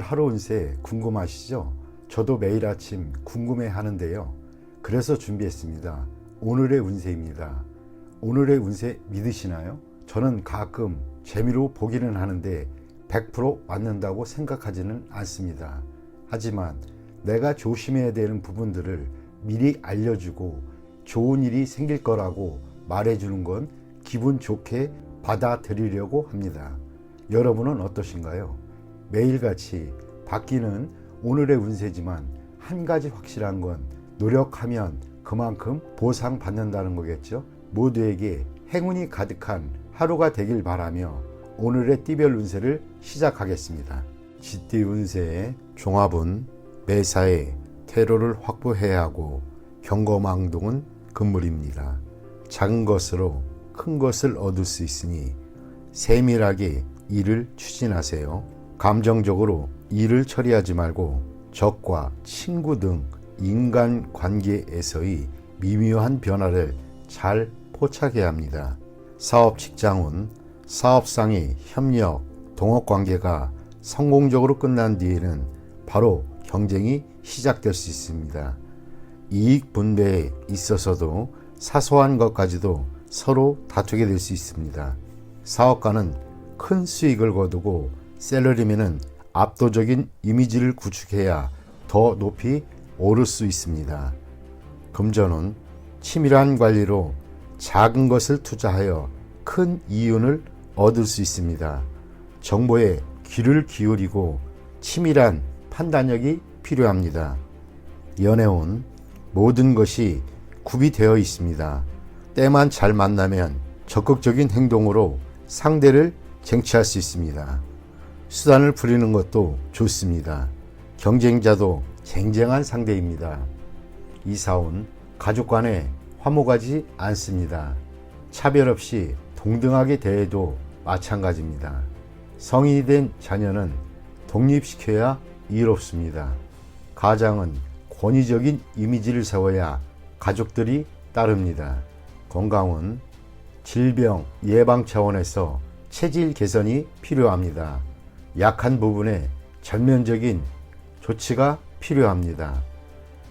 하루 운세 궁금하시죠? 저도 매일 아침 궁금해 하는데요. 그래서 준비했습니다. 오늘의 운세입니다. 오늘의 운세 믿으시나요? 저는 가끔 재미로 보기는 하는데 100% 맞는다고 생각하지는 않습니다. 하지만 내가 조심해야 되는 부분들을 미리 알려주고 좋은 일이 생길 거라고 말해주는 건 기분 좋게 받아들이려고 합니다. 여러분은 어떠신가요? 매일같이 바뀌는 오늘의 운세지만 한 가지 확실한 건 노력하면 그만큼 보상받는다는 거겠죠. 모두에게 행운이 가득한 하루가 되길 바라며 오늘의 띠별 운세를 시작하겠습니다. 쥐띠 운세의 종합은 매사에 퇴로를 확보해야 하고 경거망동은 금물입니다. 작은 것으로 큰 것을 얻을 수 있으니 세밀하게 일을 추진하세요. 감정적으로 일을 처리하지 말고 적과 친구 등 인간관계에서의 미묘한 변화를 잘 포착해야 합니다. 사업 직장운, 사업상의 협력, 동업관계가 성공적으로 끝난 뒤에는 바로 경쟁이 시작될 수 있습니다. 이익 분배에 있어서도 사소한 것까지도 서로 다투게 될 수 있습니다. 사업가는 큰 수익을 거두고 셀러리맨은 압도적인 이미지를 구축해야 더 높이 오를 수 있습니다. 금전은 치밀한 관리로 작은 것을 투자하여 큰 이윤을 얻을 수 있습니다. 정보에 귀를 기울이고 치밀한 판단력이 필요합니다. 연애운 모든 것이 구비되어 있습니다. 때만 잘 만나면 적극적인 행동으로 상대를 쟁취할 수 있습니다. 수단을 부리는 것도 좋습니다. 경쟁자도 쟁쟁한 상대입니다. 이사운 가족 간에 화목하지 않습니다. 차별 없이 동등하게 대해도 마찬가지입니다. 성인이 된 자녀는 독립시켜야 이롭습니다. 가장은 권위적인 이미지를 세워야 가족들이 따릅니다. 건강은 질병 예방 차원에서 체질 개선이 필요합니다. 약한 부분에 전면적인 조치가 필요합니다.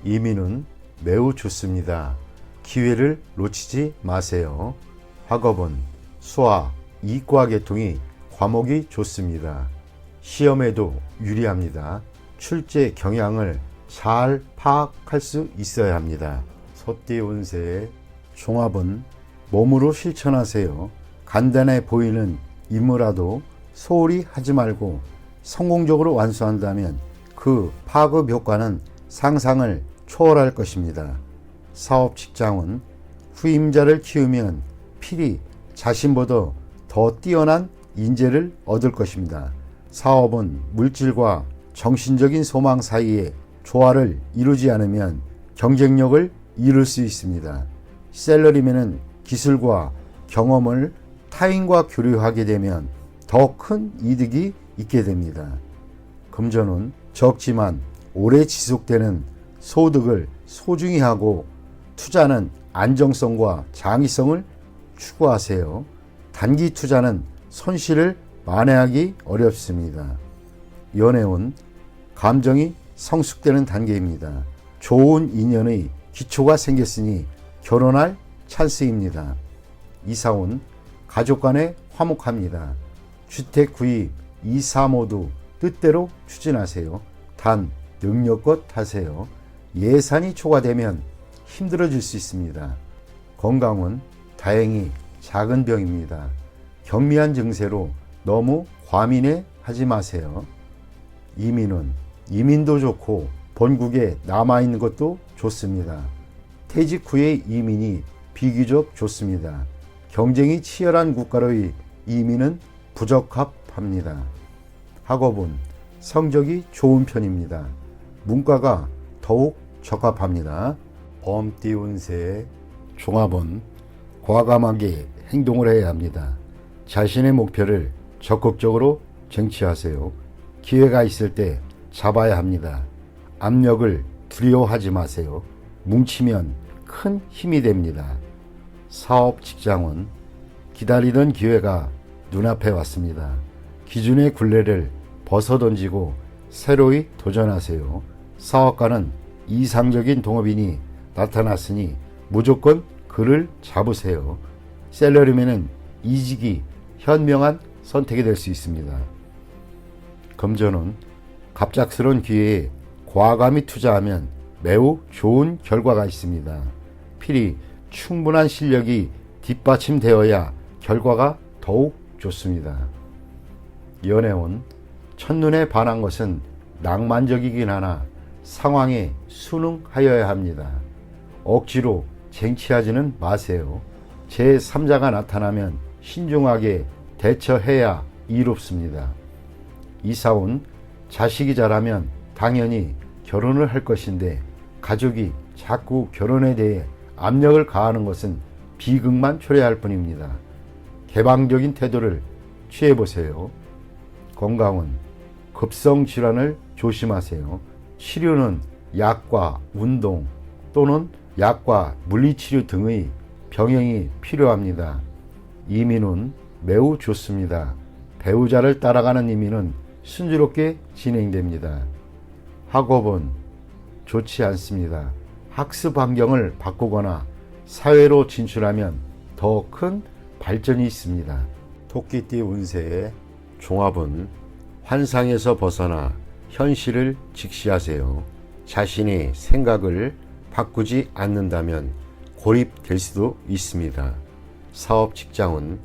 이민은 매우 좋습니다. 기회를 놓치지 마세요. 학업은 수학, 이과 계통이 과목이 좋습니다. 시험에도 유리합니다. 출제 경향을 잘 파악할 수 있어야 합니다. 소띠 운세의 종합은 몸으로 실천하세요. 간단해 보이는 임무라도 소홀히 하지 말고 성공적으로 완수한다면 그 파급 효과는 상상을 초월할 것입니다. 사업 직장은 후임자를 키우면 필히 자신보다 더 뛰어난 인재를 얻을 것입니다. 사업은 물질과 정신적인 소망 사이에 조화를 이루지 않으면 경쟁력을 잃을 수 있습니다. 셀러리맨은 기술과 경험을 타인과 교류하게 되면 더 큰 이득이 있게 됩니다. 금전은 적지만 오래 지속되는 소득을 소중히 하고 투자는 안정성과 장기성을 추구하세요. 단기 투자는 손실을 만회하기 어렵습니다. 연애운 감정이 성숙되는 단계입니다. 좋은 인연의 기초가 생겼으니 결혼할 찬스입니다. 이사운 가족 간에 화목합니다. 주택 구입, 이사 모두 뜻대로 추진하세요. 단 능력껏 하세요. 예산이 초과되면 힘들어질 수 있습니다. 건강은 다행히 작은 병입니다. 경미한 증세로 너무 과민해 하지 마세요. 이민은 이민도 좋고 본국에 남아있는 것도 좋습니다. 퇴직 후의 이민이 비교적 좋습니다. 경쟁이 치열한 국가로의 이민은 부적합합니다. 학업은 성적이 좋은 편입니다. 문과가 더욱 적합합니다. 범띠 운세의 종합은 과감하게 행동을 해야 합니다. 자신의 목표를 적극적으로 쟁취하세요. 기회가 있을 때 잡아야 합니다. 압력을 두려워하지 마세요. 뭉치면 큰 힘이 됩니다. 사업 직장은 기다리던 기회가 눈앞에 왔습니다. 기준의 굴레를 벗어던지고 새로이 도전하세요. 사업가는 이상적인 동업인이 나타났으니 무조건 그를 잡으세요. 셀러리맨은 이직이 현명한 선택이 될 수 있습니다. 금전은 갑작스러운 기회에 과감히 투자하면 매우 좋은 결과가 있습니다. 필히 충분한 실력이 뒷받침되어야 결과가 더욱 좋습니다. 연애운 첫눈에 반한 것은 낭만적이긴 하나 상황에 순응하여야 합니다. 억지로 쟁취하지는 마세요. 제3자가 나타나면 신중하게 대처해야 이롭습니다. 이사운 자식이 자라면 당연히 결혼을 할 것인데 가족이 자꾸 결혼에 대해 압력을 가하는 것은 비극만 초래할 뿐입니다. 개방적인 태도를 취해보세요. 건강은 급성 질환을 조심하세요. 치료는 약과 운동 또는 약과 물리치료 등의 병행이 필요합니다. 이민은 매우 좋습니다. 배우자를 따라가는 이민은 순조롭게 진행됩니다. 학업은 좋지 않습니다. 학습 환경을 바꾸거나 사회로 진출하면 더 큰 발전이 있습니다. 토끼띠 운세의 종합은 환상에서 벗어나 현실을 직시하세요. 자신의 생각을 바꾸지 않는다면 고립될 수도 있습니다. 사업 직장은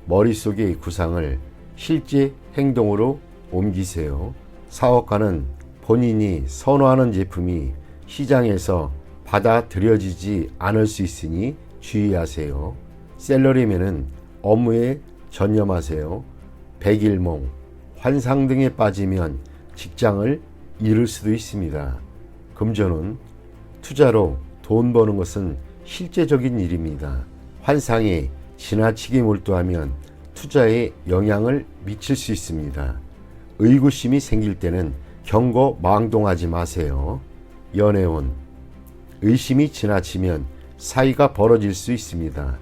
머릿속의 구상을 실제 행동으로 옮기세요. 사업가는 본인이 선호하는 제품이 시장에서 받아들여지지 않을 수 있으니 주의하세요. 셀러리맨은 업무에 전념하세요. 백일몽, 환상 등에 빠지면 직장을 잃을 수도 있습니다. 금전은 투자로 돈 버는 것은 실제적인 일입니다. 환상에 지나치게 몰두하면 투자에 영향을 미칠 수 있습니다. 의구심이 생길 때는 경거망동하지 마세요. 연애운 의심이 지나치면 사이가 벌어질 수 있습니다.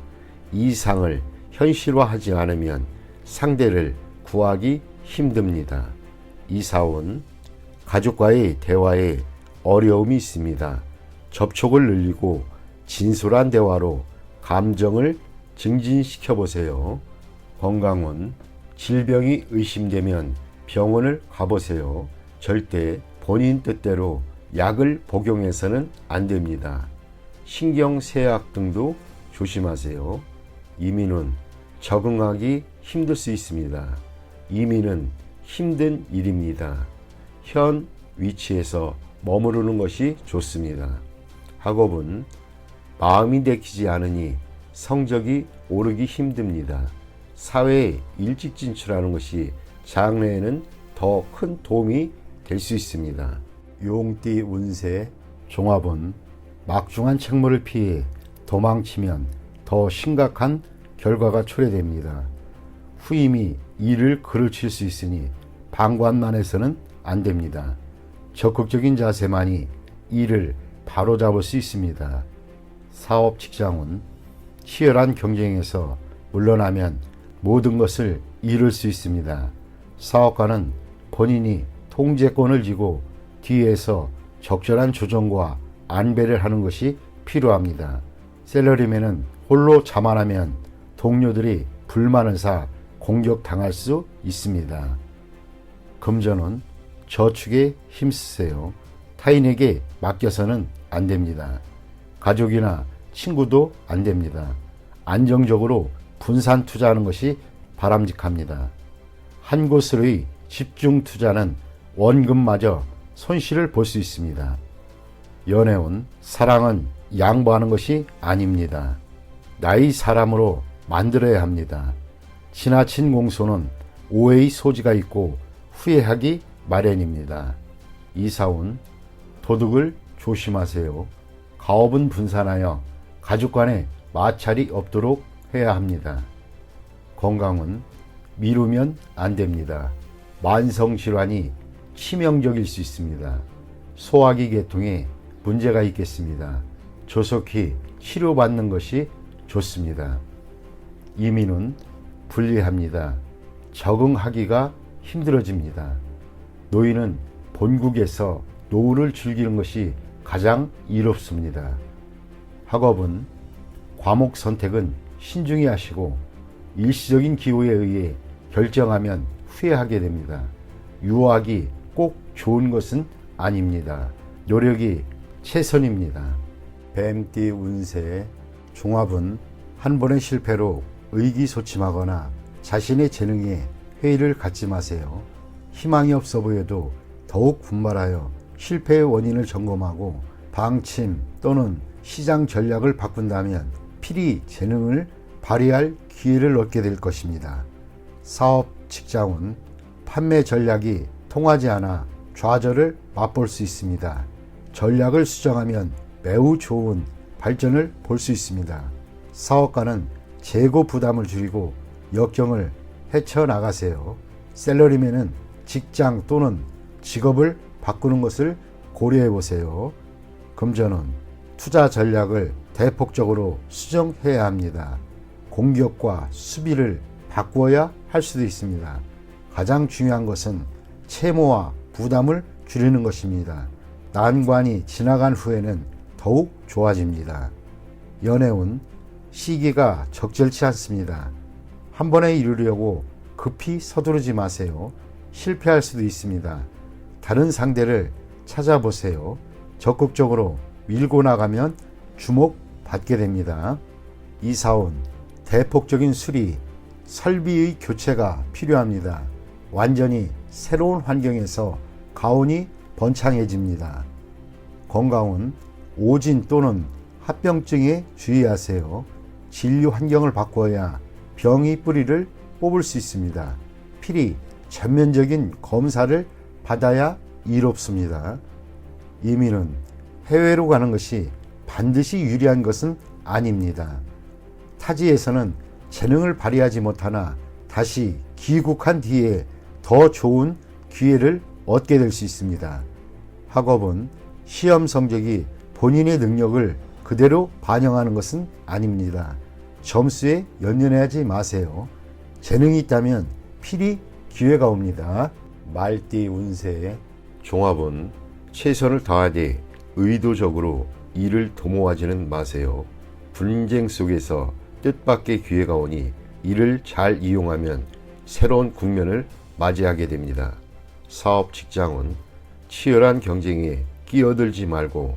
이상을 현실화하지 않으면 상대를 구하기 힘듭니다. 이사운 가족과의 대화에 어려움이 있습니다. 접촉을 늘리고 진솔한 대화로 감정을 증진시켜 보세요. 건강은 질병이 의심되면 병원을 가보세요. 절대 본인 뜻대로 약을 복용해서는 안 됩니다. 신경쇠약 등도 조심하세요. 이민은 적응하기 힘들 수 있습니다. 이민은 힘든 일입니다. 현 위치에서 머무르는 것이 좋습니다. 학업은 마음이 내키지 않으니 성적이 오르기 힘듭니다. 사회에 일찍 진출하는 것이 장래에는 더 큰 도움이 될 수 있습니다. 용띠 운세 종합은 막중한 책무를 피해 도망치면 더 심각한 결과가 초래됩니다. 후임이 일을 그르칠 수 있으니 방관만 해서는 안 됩니다. 적극적인 자세만이 일을 바로잡을 수 있습니다. 사업 직장은 치열한 경쟁에서 물러나면 모든 것을 잃을 수 있습니다. 사업가는 본인이 통제권을 쥐고 뒤에서 적절한 조정과 안배를 하는 것이 필요합니다. 셀러리맨은 홀로 자만하면 동료들이 불만을 사 공격당할 수 있습니다. 금전은 저축에 힘쓰세요. 타인에게 맡겨서는 안 됩니다. 가족이나 친구도 안 됩니다. 안정적으로 분산 투자하는 것이 바람직합니다. 한 곳으로의 집중 투자는 원금마저 손실을 볼 수 있습니다. 연애운 사랑은 양보하는 것이 아닙니다. 나의 사람으로 만들어야 합니다. 지나친 공소는 오해의 소지가 있고 후회하기 마련입니다. 이사운 도둑을 조심하세요. 가업은 분산하여 가족 간에 마찰이 없도록 해야 합니다. 건강은 미루면 안 됩니다. 만성질환이 치명적일 수 있습니다. 소화기 계통에 문제가 있겠습니다. 조속히 치료받는 것이 좋습니다. 이민은 불리합니다. 적응하기가 힘들어집니다. 노인은 본국에서 노후를 즐기는 것이 가장 이롭습니다. 학업은 과목 선택은 신중히 하시고 일시적인 기호에 의해 결정하면 후회하게 됩니다. 유학이 꼭 좋은 것은 아닙니다. 노력이 최선입니다. 뱀띠 운세 종합은 한 번의 실패로 의기소침하거나 자신의 재능에 회의를 갖지 마세요. 희망이 없어 보여도 더욱 분발하여 실패의 원인을 점검하고 방침 또는 시장 전략을 바꾼다면 필히 재능을 발휘할 기회를 얻게 될 것입니다. 사업, 직장은 판매 전략이 통하지 않아 좌절을 맛볼 수 있습니다. 전략을 수정하면 매우 좋은 발전을 볼 수 있습니다. 사업가는 재고 부담을 줄이고 역경을 헤쳐나가세요. 샐러리맨은 직장 또는 직업을 바꾸는 것을 고려해 보세요. 금전은 투자 전략을 대폭적으로 수정해야 합니다. 공격과 수비를 바꾸어야 할 수도 있습니다. 가장 중요한 것은 채무와 부담을 줄이는 것입니다. 난관이 지나간 후에는 더욱 좋아집니다. 연애운 시기가 적절치 않습니다. 한 번에 이루려고 급히 서두르지 마세요. 실패할 수도 있습니다. 다른 상대를 찾아보세요. 적극적으로 밀고 나가면 주목받게 됩니다. 이사운 대폭적인 수리, 설비의 교체가 필요합니다. 완전히 새로운 환경에서 가온이 번창해집니다. 건강은 오진 또는 합병증에 주의하세요. 진료 환경을 바꿔야 병의 뿌리를 뽑을 수 있습니다. 필히 전면적인 검사를 받아야 이롭습니다. 이민은 해외로 가는 것이 반드시 유리한 것은 아닙니다. 타지에서는 재능을 발휘하지 못하나 다시 귀국한 뒤에 더 좋은 기회를 얻게 될 수 있습니다. 학업은 시험 성적이 본인의 능력을 그대로 반영하는 것은 아닙니다. 점수에 연연하지 마세요. 재능이 있다면 필히 기회가 옵니다. 말띠 운세 종합은 최선을 다하되 의도적으로 일을 도모하지는 마세요. 분쟁 속에서 뜻밖의 기회가 오니 이를 잘 이용하면 새로운 국면을 맞이하게 됩니다. 사업 직장은 치열한 경쟁에 끼어들지 말고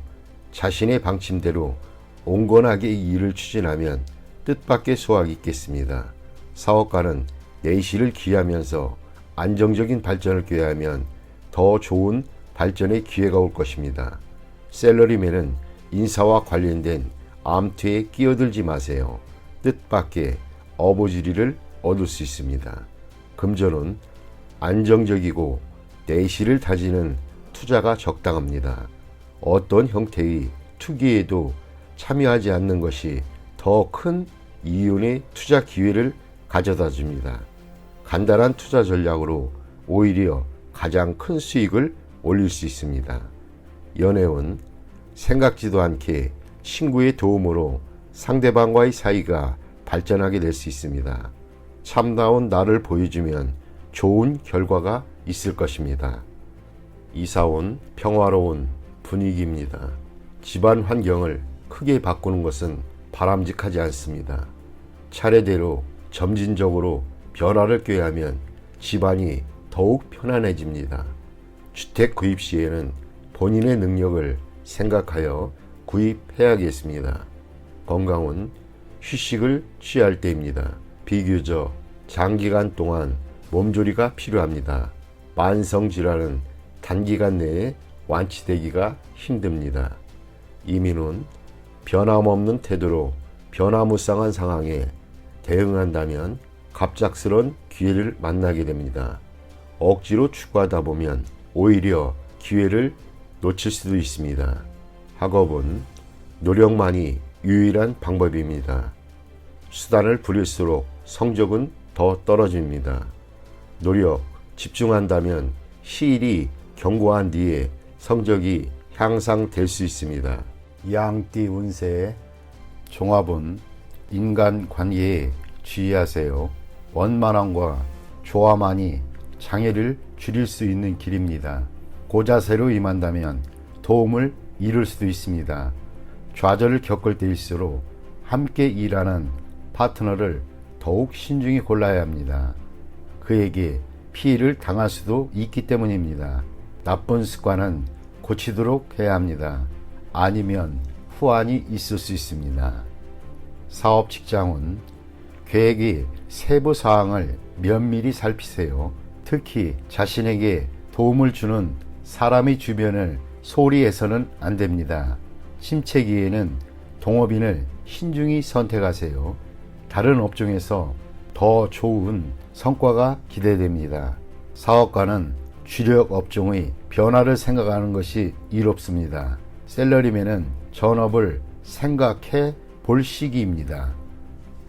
자신의 방침대로 온건하게 일을 추진하면 뜻밖의 소확이 있겠습니다. 사업가는 내실을 기하면서 안정적인 발전을 꾀하면 더 좋은 발전의 기회가 올 것입니다. 샐러리맨은 인사와 관련된 암투에 끼어들지 마세요. 뜻밖의 어부지리를 얻을 수 있습니다. 금전은 안정적이고 내실을 다지는 투자가 적당합니다. 어떤 형태의 투기에도 참여하지 않는 것이 더 큰 이윤의 투자 기회를 가져다 줍니다. 간단한 투자 전략으로 오히려 가장 큰 수익을 올릴 수 있습니다. 연애운 생각지도 않게 친구의 도움으로 상대방과의 사이가 발전하게 될 수 있습니다. 참다운 나를 보여주면 좋은 결과가 있을 것입니다. 이사온 평화로운 분위기입니다. 집안 환경을 크게 바꾸는 것은 바람직하지 않습니다. 차례대로 점진적으로 변화를 꾀하면 집안이 더욱 편안해집니다. 주택 구입 시에는 본인의 능력을 생각하여 구입해야겠습니다. 건강은 휴식을 취할 때입니다. 비교적 장기간 동안 몸조리가 필요합니다. 만성질환은 단기간 내에 완치되기가 힘듭니다. 이민은 변함없는 태도로 변화무쌍한 상황에 대응한다면 갑작스런 기회를 만나게 됩니다. 억지로 추구하다 보면 오히려 기회를 놓칠 수도 있습니다. 학업은 노력만이 유일한 방법입니다. 수단을 부릴수록 성적은 더 떨어집니다. 노력, 집중한다면 시일이 경고한 뒤에 성적이 향상될 수 있습니다. 양띠 운세 종합은 인간관계에 주의하세요. 원만함과 조화만이 장애를 줄일 수 있는 길입니다. 고자세로 임한다면 도움을 잃을 수도 있습니다. 좌절을 겪을 때일수록 함께 일하는 파트너를 더욱 신중히 골라야 합니다. 그에게 피해를 당할 수도 있기 때문입니다. 나쁜 습관은 고치도록 해야 합니다. 아니면 후환이 있을 수 있습니다. 사업 직장운, 계획의 세부 사항을 면밀히 살피세요. 특히 자신에게 도움을 주는 사람의 주변을 소홀히 해서는 안 됩니다. 침체기에는 동업인을 신중히 선택하세요. 다른 업종에서 더 좋은 성과가 기대됩니다. 사업가는 주력 업종의 변화를 생각하는 것이 이롭습니다. 셀러리맨은 전업을 생각해 볼 시기입니다.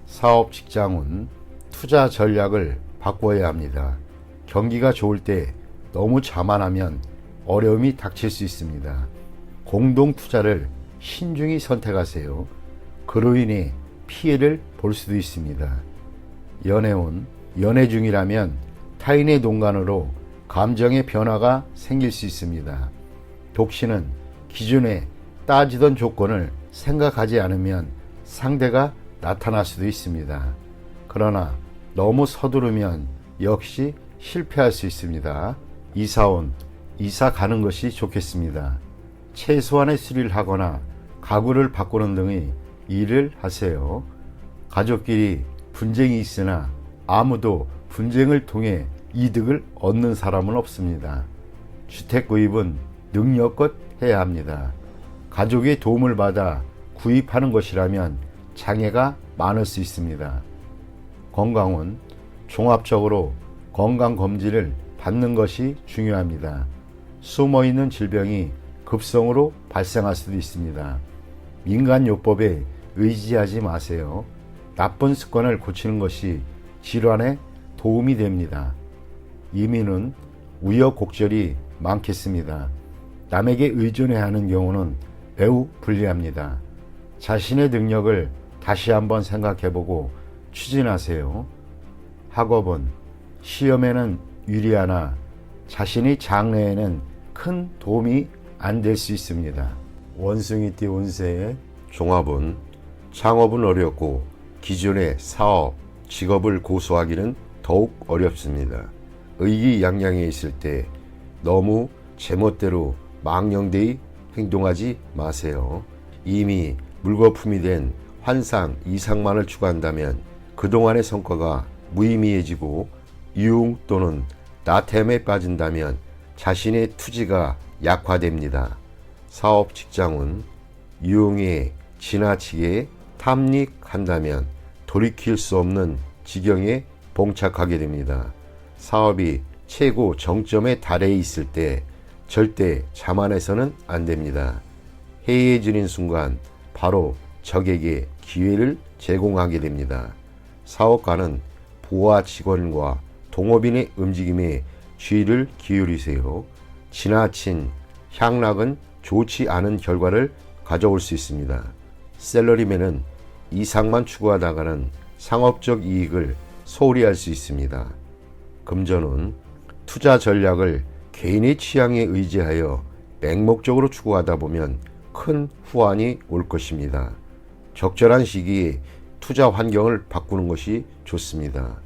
사업 직장운, 투자 전략을 바꿔야 합니다. 경기가 좋을 때 너무 자만하면 어려움이 닥칠 수 있습니다. 공동 투자를 신중히 선택하세요. 그로 인해 피해를 볼 수도 있습니다. 연애운, 연애 중이라면 타인의 농간으로 감정의 변화가 생길 수 있습니다. 독신은 기존에 따지던 조건을 생각하지 않으면 상대가 나타날 수도 있습니다. 그러나 너무 서두르면 역시 실패할 수 있습니다. 이사온, 이사 가는 것이 좋겠습니다. 최소한의 수리를 하거나 가구를 바꾸는 등의 일을 하세요. 가족끼리 분쟁이 있으나 아무도 분쟁을 통해 이득을 얻는 사람은 없습니다. 주택 구입은 능력껏 해야 합니다. 가족의 도움을 받아 구입하는 것이라면 장애가 많을 수 있습니다. 건강은 종합적으로 건강검진을 받는 것이 중요합니다. 숨어있는 질병이 급성으로 발생할 수도 있습니다. 민간요법에 의지하지 마세요. 나쁜 습관을 고치는 것이 질환에 도움이 됩니다. 이민은 우여곡절이 많겠습니다. 남에게 의존해야 하는 경우는 매우 불리합니다. 자신의 능력을 다시 한번 생각해보고 추진하세요. 학업은 시험에는 유리하나 자신의 장래에는 큰 도움이 안 될 수 있습니다. 원숭이띠 운세의 종합은 창업은 어렵고 기존의 사업, 직업을 고수하기는 더욱 어렵습니다. 의기양양해 있을 때 너무 제멋대로 망령되이 행동하지 마세요. 이미 물거품이 된 환상 이상만을 추구한다면 그동안의 성과가 무의미해지고 유흥 또는 나태함에 빠진다면 자신의 투지가 약화됩니다. 사업 직장은 유흥에 지나치게 탐닉한다면 돌이킬 수 없는 지경에 봉착하게 됩니다. 사업이 최고 정점에 달해 있을 때 절대 자만해서는 안 됩니다. 해이해지는 순간 바로 적에게 기회를 제공하게 됩니다. 사업가는 부하 직원과 동업인의 움직임에 주의를 기울이세요. 지나친 향락은 좋지 않은 결과를 가져올 수 있습니다. 셀러리맨은 이상만 추구하다가는 상업적 이익을 소홀히 할 수 있습니다. 금전은 투자 전략을 개인의 취향에 의지하여 맹목적으로 추구하다 보면 큰 후환이 올 것입니다. 적절한 시기에 투자 환경을 바꾸는 것이 좋습니다.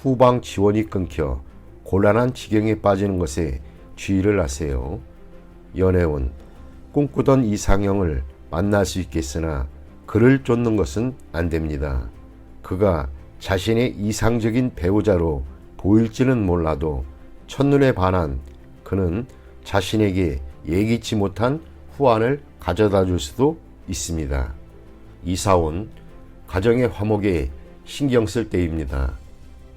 후방 지원이 끊겨 곤란한 지경에 빠지는 것에 주의를 하세요. 연애운, 꿈꾸던 이상형을 만날 수 있겠으나 그를 쫓는 것은 안 됩니다. 그가 자신의 이상적인 배우자로 보일지는 몰라도 첫눈에 반한 그는 자신에게 예기치 못한 후환을 가져다 줄 수도 있습니다. 이사온, 가정의 화목에 신경 쓸 때입니다.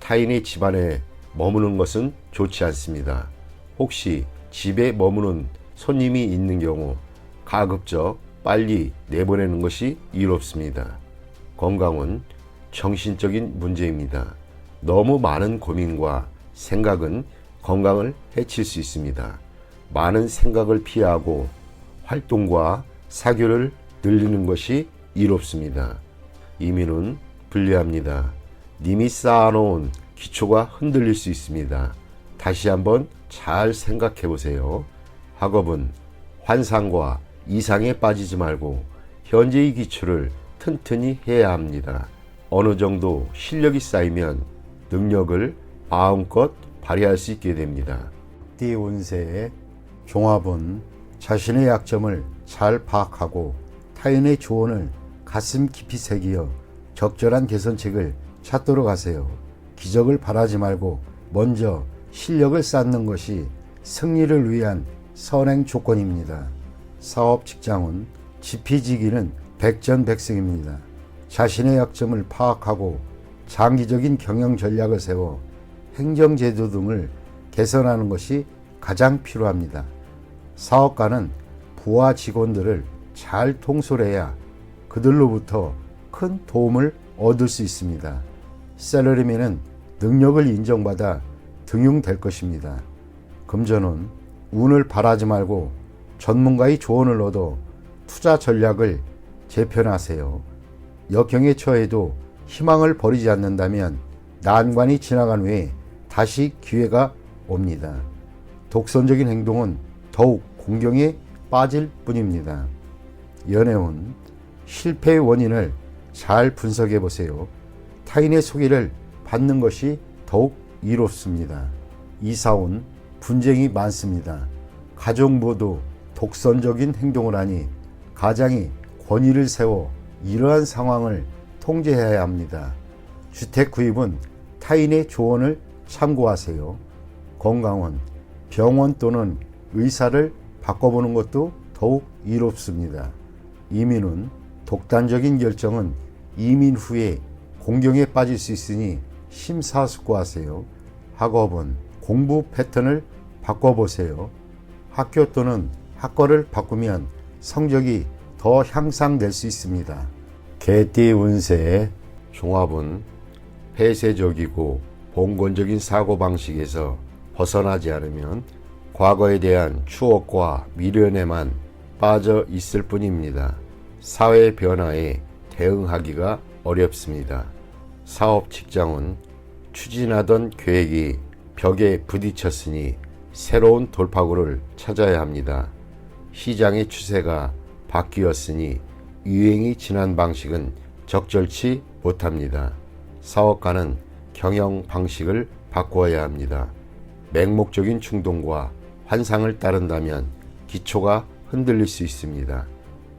타인의 집안에 머무는 것은 좋지 않습니다. 혹시 집에 머무는 손님이 있는 경우 가급적 빨리 내보내는 것이 이롭습니다. 건강은 정신적인 문제입니다. 너무 많은 고민과 생각은 건강을 해칠 수 있습니다. 많은 생각을 피하고 활동과 사교를 늘리는 것이 이롭습니다. 이민은 불리합니다. 님이 쌓아놓은 기초가 흔들릴 수 있습니다. 다시 한번 잘 생각해 보세요. 학업은 환상과 이상에 빠지지 말고 현재의 기초를 튼튼히 해야 합니다. 어느 정도 실력이 쌓이면 능력을 마음껏 발휘할 수 있게 됩니다. 띠 운세의 종합은 자신의 약점을 잘 파악하고 타인의 조언을 가슴 깊이 새기어 적절한 개선책을 찾도록 하세요. 기적을 바라지 말고 먼저 실력을 쌓는 것이 승리를 위한 선행 조건입니다. 사업 직장은 지피지기는 백전백승입니다. 자신의 약점을 파악하고 장기적인 경영 전략을 세워 행정제도 등을 개선하는 것이 가장 필요합니다. 사업가는 부하 직원들을 잘 통솔해야 그들로부터 큰 도움을 얻을 수 있습니다. 셀러리맨은 능력을 인정받아 등용될 것입니다. 금전은 운을 바라지 말고 전문가의 조언을 얻어 투자 전략을 재편하세요. 역경에 처해도 희망을 버리지 않는다면 난관이 지나간 후에 다시 기회가 옵니다. 독선적인 행동은 더욱 공경에 빠질 뿐입니다. 연애운 실패의 원인을 잘 분석해 보세요. 타인의 소개를 받는 것이 더욱 이롭습니다. 이사운 분쟁이 많습니다. 가족 모두 독선적인 행동을 하니 가장이 권위를 세워 이러한 상황을 통제해야 합니다. 주택 구입은 타인의 조언을 참고하세요. 건강은 병원 또는 의사를 바꿔보는 것도 더욱 이롭습니다. 이민은 독단적인 결정은 이민 후에 공경에 빠질 수 있으니 심사숙고하세요. 학업은 공부 패턴을 바꿔보세요. 학교 또는 학과를 바꾸면 성적이 더 향상될 수 있습니다. 개띠 운세의 종합은 폐쇄적이고 봉건적인 사고방식에서 벗어나지 않으면 과거에 대한 추억과 미련에만 빠져 있을 뿐입니다. 사회 변화에 대응하기가 어렵습니다. 사업 직장은 추진하던 계획이 벽에 부딪혔으니 새로운 돌파구를 찾아야 합니다. 시장의 추세가 바뀌었으니 유행이 지난 방식은 적절치 못합니다. 사업가는 경영 방식을 바꾸어야 합니다. 맹목적인 충동과 환상을 따른다면 기초가 흔들릴 수 있습니다.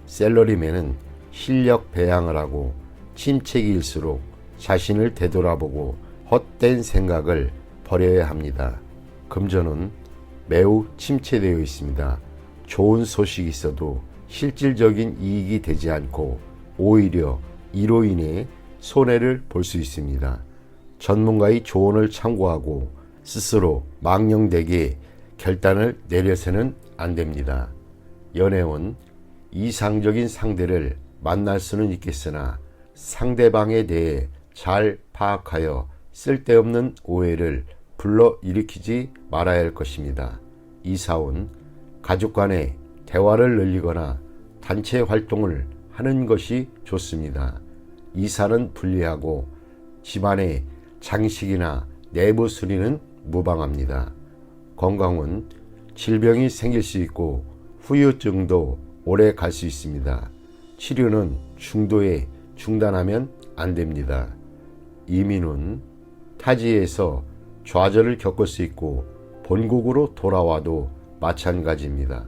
셀러리맨은 실력 배양을 하고 침체기일수록 자신을 되돌아보고 헛된 생각을 버려야 합니다. 금전은 매우 침체되어 있습니다. 좋은 소식이 있어도 실질적인 이익이 되지 않고 오히려 이로 인해 손해를 볼 수 있습니다. 전문가의 조언을 참고하고 스스로 망령되게 결단을 내려서는 안 됩니다. 연애운 이상적인 상대를 만날 수는 있겠으나 상대방에 대해 잘 파악하여 쓸데없는 오해를 불러일으키지 말아야 할 것입니다. 이사운 가족 간의 대화를 늘리거나 단체 활동을 하는 것이 좋습니다. 이사는 불리하고 집안의 장식이나 내부 수리는 무방합니다. 건강은 질병이 생길 수 있고 후유증도 오래 갈 수 있습니다. 치료는 중도에 중단하면 안 됩니다. 이민은 타지에서 좌절을 겪을 수 있고 본국으로 돌아와도 마찬가지입니다.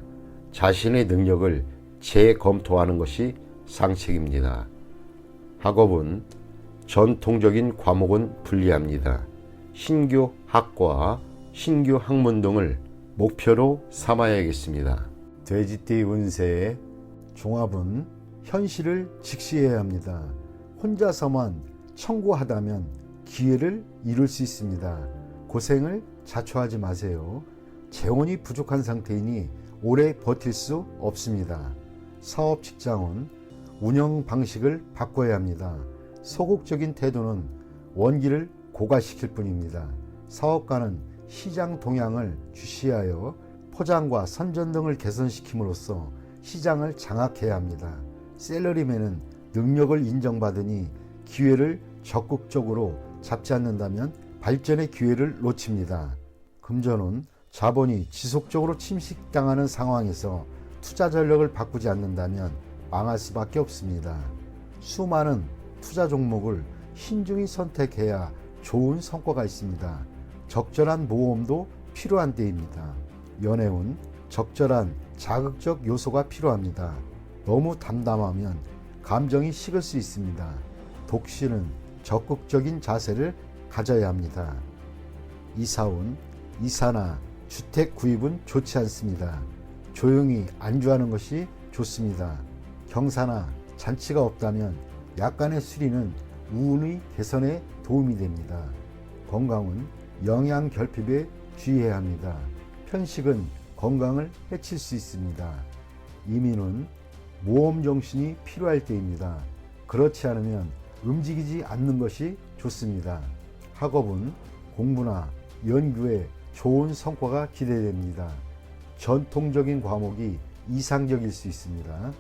자신의 능력을 재검토하는 것이 상책입니다. 학업은 전통적인 과목은 불리합니다. 신규 학과, 신규 학문 등을 목표로 삼아야겠습니다. 돼지띠 운세의 종합은 현실을 직시해야 합니다. 혼자서만 청구하다면 기회를 잃을 수 있습니다. 고생을 자초하지 마세요. 재원이 부족한 상태이니 오래 버틸 수 없습니다. 사업 직장은 운영 방식을 바꿔야 합니다. 소극적인 태도는 원기를 고갈시킬 뿐입니다. 사업가는 시장 동향을 주시하여 포장과 선전 등을 개선시킴으로써 시장을 장악해야 합니다. 셀러리맨은 능력을 인정받으니 기회를 적극적으로 잡지 않는다면 발전의 기회를 놓칩니다. 금전은 자본이 지속적으로 침식당하는 상황에서 투자 전략을 바꾸지 않는다면 망할 수밖에 없습니다. 수많은 투자 종목을 신중히 선택해야 좋은 성과가 있습니다. 적절한 모험도 필요한 때입니다. 연애운 적절한 자극적 요소가 필요합니다. 너무 담담하면 감정이 식을 수 있습니다. 독신은 적극적인 자세를 가져야 합니다. 이사운 이사나 주택 구입은 좋지 않습니다. 조용히 안주하는 것이 좋습니다. 경사나 잔치가 없다면 약간의 수리는 우운의 개선에 도움이 됩니다. 건강은 영양 결핍에 주의해야 합니다. 편식은 건강을 해칠 수 있습니다. 이민은 모험 정신이 필요할 때입니다. 그렇지 않으면 움직이지 않는 것이 좋습니다. 학업은 공부나 연구에 좋은 성과가 기대됩니다. 전통적인 과목이 이상적일 수 있습니다.